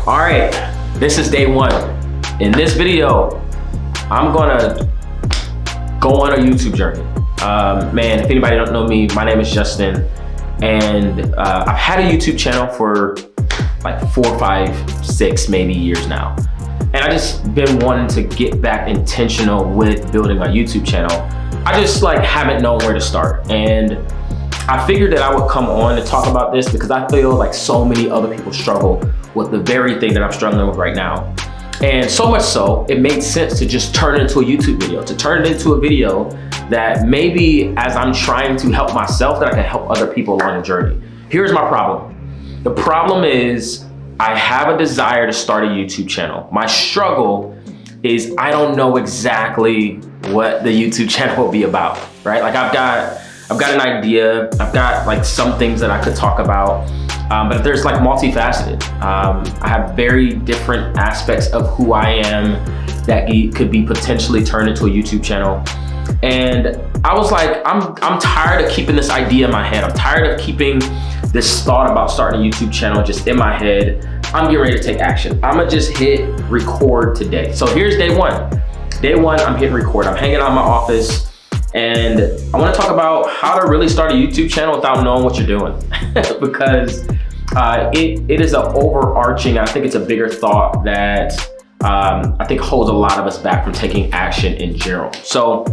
All right, this is day one. In this video, I'm gonna go on a YouTube journey. Man, if anybody don't know me, my name is Justin, and I've had a YouTube channel for like 4, 5, 6 maybe years now. And I just been wanting to get back intentional with building my YouTube channel. I just haven't known where to start. And I figured that I would come on and talk about this because I feel like so many other people struggle with the very thing that I'm struggling with right now. And so much so, it made sense to just turn it into a YouTube video, to turn it into a video that maybe as I'm trying to help myself, that I can help other people along the journey. Here's my problem. The problem is I have a desire to start a YouTube channel. My struggle is I don't know exactly what the YouTube channel will be about, right? I've got an idea. I've got some things that I could talk about, but there's multifaceted. I have very different aspects of who I am that could be potentially turned into a YouTube channel. And I was like, I'm tired of keeping this idea in my head. I'm tired of keeping this thought about starting a YouTube channel just in my head. I'm getting ready to take action. I'm gonna just hit record today. So here's day one. Day one, I'm hitting record. I'm hanging out in my office, and I want to talk about how to really start a YouTube channel without knowing what you're doing. Because it is an overarching, I think it's a bigger thought that I think holds a lot of us back from taking action in general. So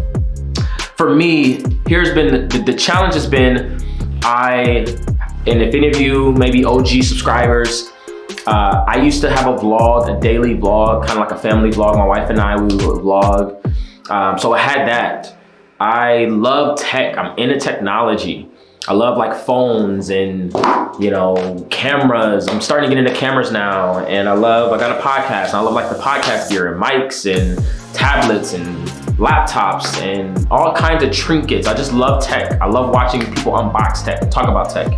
for me, here's been the challenge has been, and if any of you maybe OG subscribers, I used to have a vlog, a daily vlog, kind of like a family vlog. My wife and I, we would vlog. So I had that. I love tech. I'm into technology. I love phones and, cameras. I'm starting to get into cameras now. And I got a podcast. And I love the podcast gear and mics and tablets and laptops and all kinds of trinkets. I just love tech. I love watching people unbox tech and talk about tech.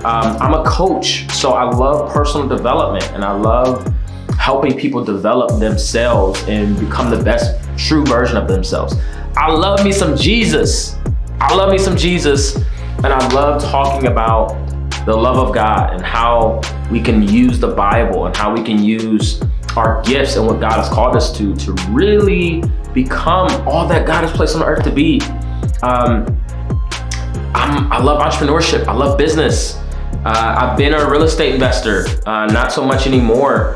I'm a coach, so I love personal development, and I love helping people develop themselves and become the best true version of themselves. I love me some Jesus. I love me some Jesus, and I love talking about the love of God and how we can use the Bible and how we can use our gifts and what God has called us to really become all that God has placed on earth to be. I love entrepreneurship. I love business. I've been a real estate investor, not so much anymore.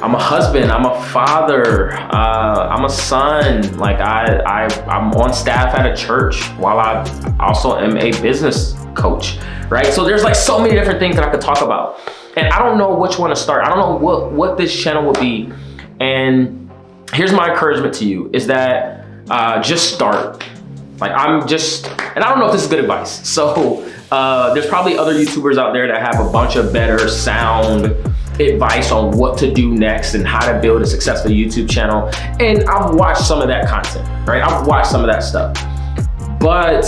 I'm a husband, I'm a father, I'm a son. I'm on staff at a church while I also am a business coach, right? So there's so many different things that I could talk about. And I don't know which one to start. I don't know what this channel will be. And here's my encouragement to you is that just start. And I don't know if this is good advice. So there's probably other YouTubers out there that have a bunch of better sound advice on what to do next and how to build a successful YouTube channel. And I've watched some of that content, right? I've watched some of that stuff. But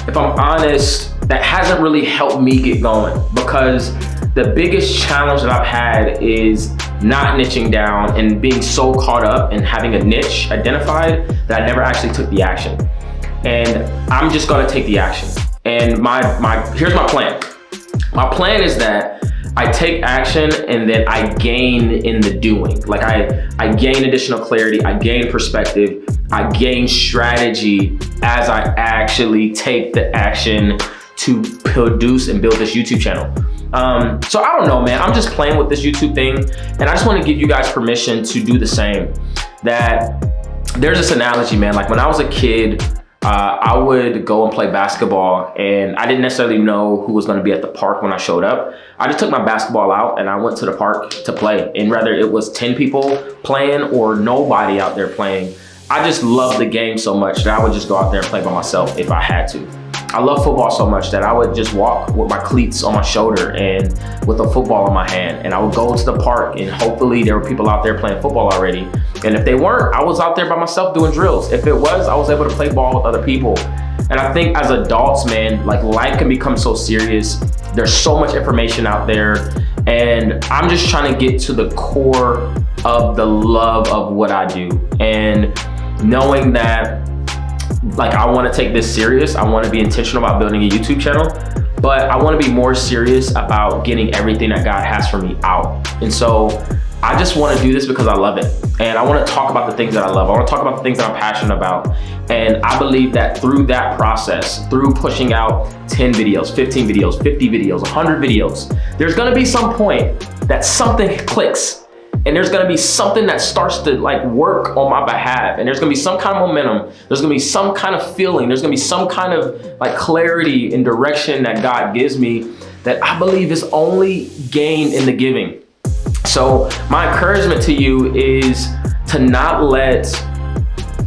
if I'm honest, that hasn't really helped me get going, because the biggest challenge that I've had is not niching down and being so caught up in having a niche identified that I never actually took the action. And I'm just gonna take the action. And here's my plan. My plan is that I take action and then I gain in the doing. I gain additional clarity, I gain perspective, I gain strategy as I actually take the action to produce and build this YouTube channel. So I don't know, man. I'm just playing with this YouTube thing, and I just want to give you guys permission to do the same. That there's this analogy, man. When I was a kid, I would go and play basketball, and I didn't necessarily know who was going to be at the park when I showed up. I just took my basketball out and I went to the park to play. And whether it was 10 people playing or nobody out there playing, I just loved the game so much that I would just go out there and play by myself if I had to. I love football so much that I would just walk with my cleats on my shoulder and with a football in my hand. And I would go to the park, and hopefully there were people out there playing football already. And if they weren't, I was out there by myself doing drills. If it was, I was able to play ball with other people. And I think as adults, man, life can become so serious. There's so much information out there. And I'm just trying to get to the core of the love of what I do. And knowing that I want to take this serious. I want to be intentional about building a YouTube channel, but I want to be more serious about getting everything that God has for me out. And so I just want to do this because I love it. And I want to talk about the things that I love. I want to talk about the things that I'm passionate about. And I believe that through that process, through pushing out 10 videos, 15 videos, 50 videos, 100 videos, there's going to be some point that something clicks. And there's gonna be something that starts to like work on my behalf. And there's gonna be some kind of momentum. There's gonna be some kind of feeling. There's gonna be some kind of like clarity and direction that God gives me that I believe is only gained in the giving. So my encouragement to you is to not let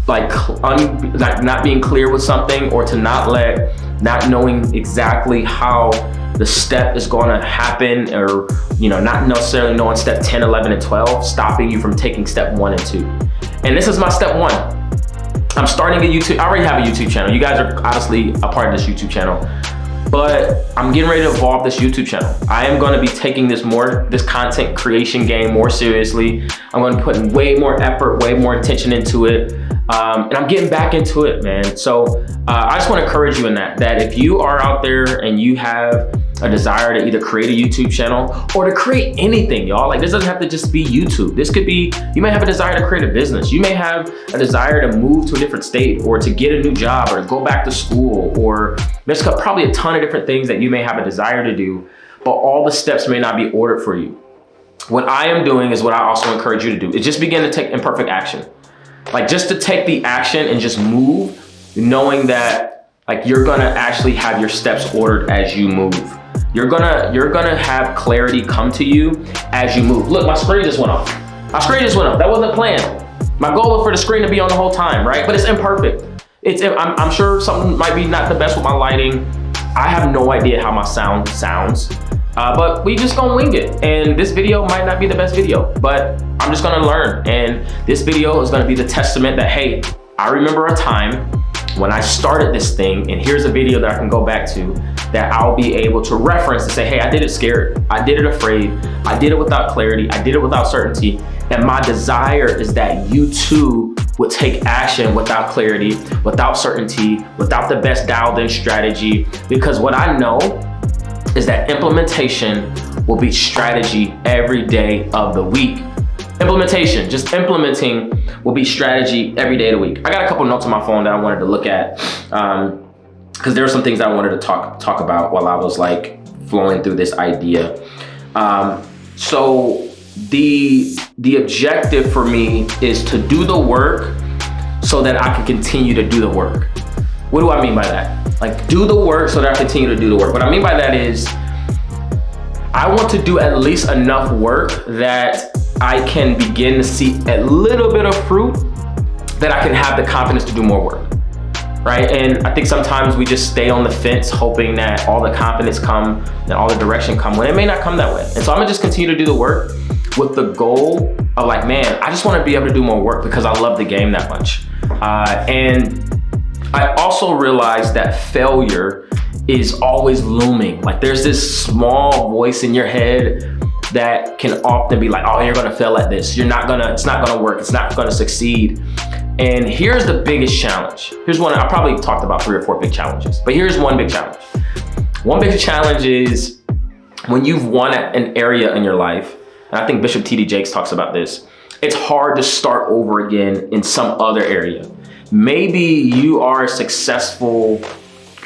like not being clear with something, or to not let not knowing exactly how the step is going to happen, or not necessarily knowing step 10, 11, and 12 stopping you from taking step 1 and 2. And this is my step 1. I'm starting a YouTube. I already have a YouTube channel. You guys are obviously a part of this YouTube channel, but I'm getting ready to evolve this YouTube channel. I am going to be taking this content creation game more seriously. I'm going to be putting way more effort, way more attention into it. And I'm getting back into it, man. So I just want to encourage you in that if you are out there and you have a desire to either create a YouTube channel or to create anything, y'all, like this doesn't have to just be YouTube. This could be, you may have a desire to create a business. You may have a desire to move to a different state, or to get a new job, or to go back to school, or there's probably a ton of different things that you may have a desire to do, but all the steps may not be ordered for you. What I am doing is what I also encourage you to do, is just begin to take imperfect action. Like just to take the action and just move, knowing that like you're gonna actually have your steps ordered as you move. You're gonna have clarity come to you as you move. Look, my screen just went off. That wasn't planned. My goal was for the screen to be on the whole time, right? But it's imperfect. I'm sure something might be not the best with my lighting. I have no idea how my sound sounds. But we just gonna wing it. And this video might not be the best video, but I'm just gonna learn. And this video is gonna be the testament that, hey, I remember a time when I started this thing, and here's a video that I can go back to that I'll be able to reference and say, hey, I did it scared. I did it afraid. I did it without clarity. I did it without certainty. And my desire is that you too would take action without clarity, without certainty, without the best dialed in strategy. Because what I know is that implementation will be strategy every day of the week. Implementation, just implementing, will be strategy every day of the week. I got a couple notes on my phone that I wanted to look at, because there were some things that I wanted to talk about while I was like flowing through this idea. So the objective for me is to do the work so that I can continue to do the work. What do I mean by that? Like, do the work so that I continue to do the work. What I mean by that is I want to do at least enough work that I can begin to see a little bit of fruit, that I can have the confidence to do more work, right? And I think sometimes we just stay on the fence hoping that all the confidence come and all the direction come, when it may not come that way. And so I'm gonna just continue to do the work with the goal of like, man, I just wanna be able to do more work because I love the game that much. And I also realized that failure is always looming. Like there's this small voice in your head that can often be like, oh, you're gonna fail at this. It's not gonna work. It's not gonna succeed. And here's the biggest challenge. Here's one, I probably talked about 3 or 4 big challenges, but here's one big challenge. One big challenge is when you've won an area in your life, and I think Bishop T.D. Jakes talks about this, it's hard to start over again in some other area. Maybe you are a successful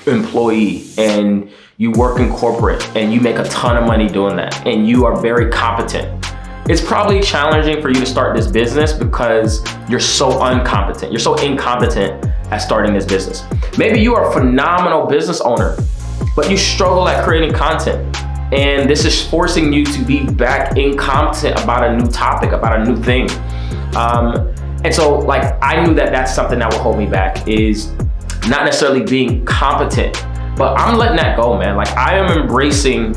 employee and you work in corporate and you make a ton of money doing that and you are very competent. It's probably challenging for you to start this business because you're so incompetent. You're so incompetent at starting this business. Maybe you are a phenomenal business owner, but you struggle at creating content. And this is forcing you to be back incompetent about a new topic, about a new thing. And so like, I knew that that's something that would hold me back, is not necessarily being competent, but I'm letting that go, man. Like I am embracing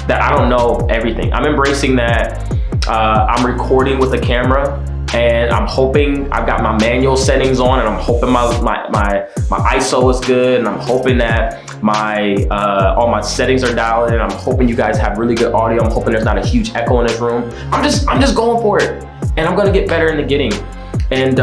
that I don't know everything. I'm embracing that I'm recording with a camera and I'm hoping I've got my manual settings on, and I'm hoping my ISO is good, and I'm hoping that all my settings are dialed in. I'm hoping you guys have really good audio. I'm hoping there's not a huge echo in this room. I'm just going for it, and I'm gonna get better in the getting. And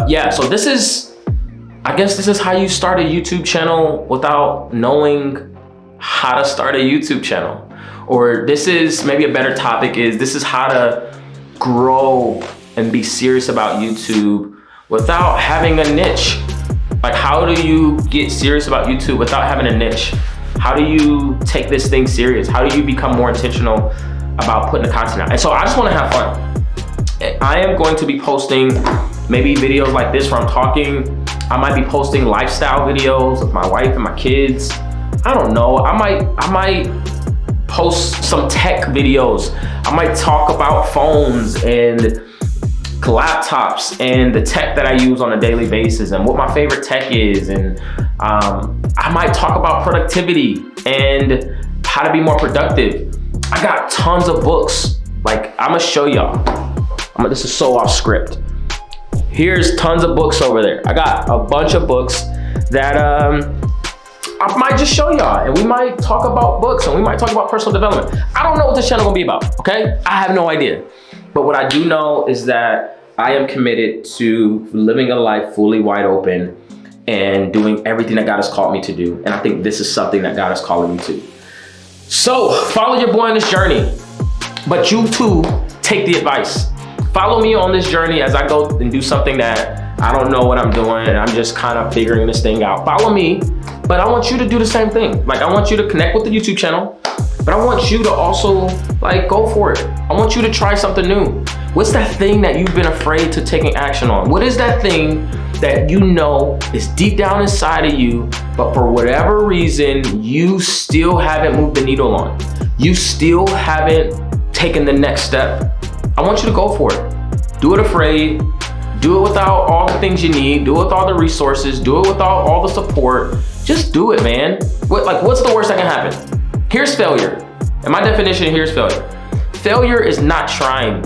yeah, so I guess this is how you start a YouTube channel without knowing how to start a YouTube channel. Or this is maybe a better topic, is this is how to grow and be serious about YouTube without having a niche? Like, how do you get serious about YouTube without having a niche? How do you take this thing serious? How do you become more intentional about putting the content out? And so I just want to have fun. I am going to be posting maybe videos like this where I'm talking. I might be posting lifestyle videos of my wife and my kids. I don't know. I might post some tech videos. I might talk about phones and laptops and the tech that I use on a daily basis and what my favorite tech is. And I might talk about productivity and how to be more productive. I got tons of books. Like, I'm gonna show y'all. This is so off script. Here's tons of books over there. I got a bunch of books that I might just show y'all, and we might talk about books and we might talk about personal development. I don't know what this channel gonna be about, okay? I have no idea. But what I do know is that I am committed to living a life fully wide open and doing everything that God has called me to do. And I think this is something that God is calling me to. So follow your boy on this journey, but you too take the advice. Follow me on this journey as I go and do something that I don't know what I'm doing and I'm just kind of figuring this thing out. Follow me, but I want you to do the same thing. Like, I want you to connect with the YouTube channel, but I want you to also, like, go for it. I want you to try something new. What's that thing that you've been afraid to taking action on? What is that thing that you know is deep down inside of you, but for whatever reason, you still haven't moved the needle on? You still haven't taken the next step. I want you to go for it. Do it afraid. Do it without all the things you need. Do it with all the resources. Do it without all the support. Just do it, man. What's the worst that can happen? Here's failure. And my definition of here's failure. Failure is not trying.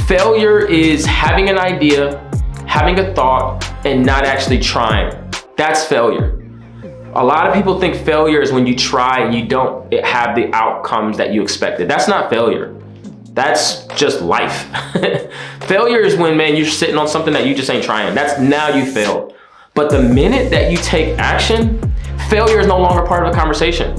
Failure is having an idea, having a thought, and not actually trying. That's failure. A lot of people think failure is when you try and you don't have the outcomes that you expected. That's not failure. That's just life. Failure is when, man, you're sitting on something that you just ain't trying. That's now you failed. But the minute that you take action, failure is no longer part of the conversation.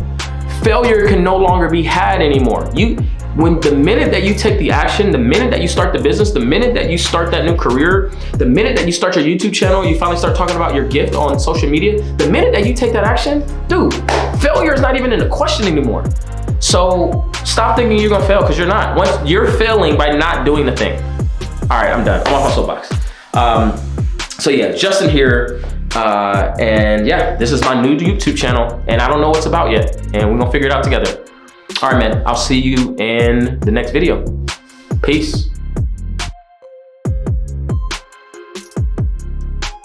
Failure can no longer be had anymore. The minute that you take the action, the minute that you start the business, the minute that you start that new career, the minute that you start your YouTube channel, you finally start talking about your gift on social media, the minute that you take that action, dude, failure is not even in the question anymore. So stop thinking you're gonna fail, because you're not. Once you're failing by not doing the thing. All right, I'm done. I'm off my soapbox. So yeah, Justin here. And yeah, this is my new YouTube channel, and I don't know what it's about yet, and we're gonna figure it out together. All right, man, I'll see you in the next video. Peace.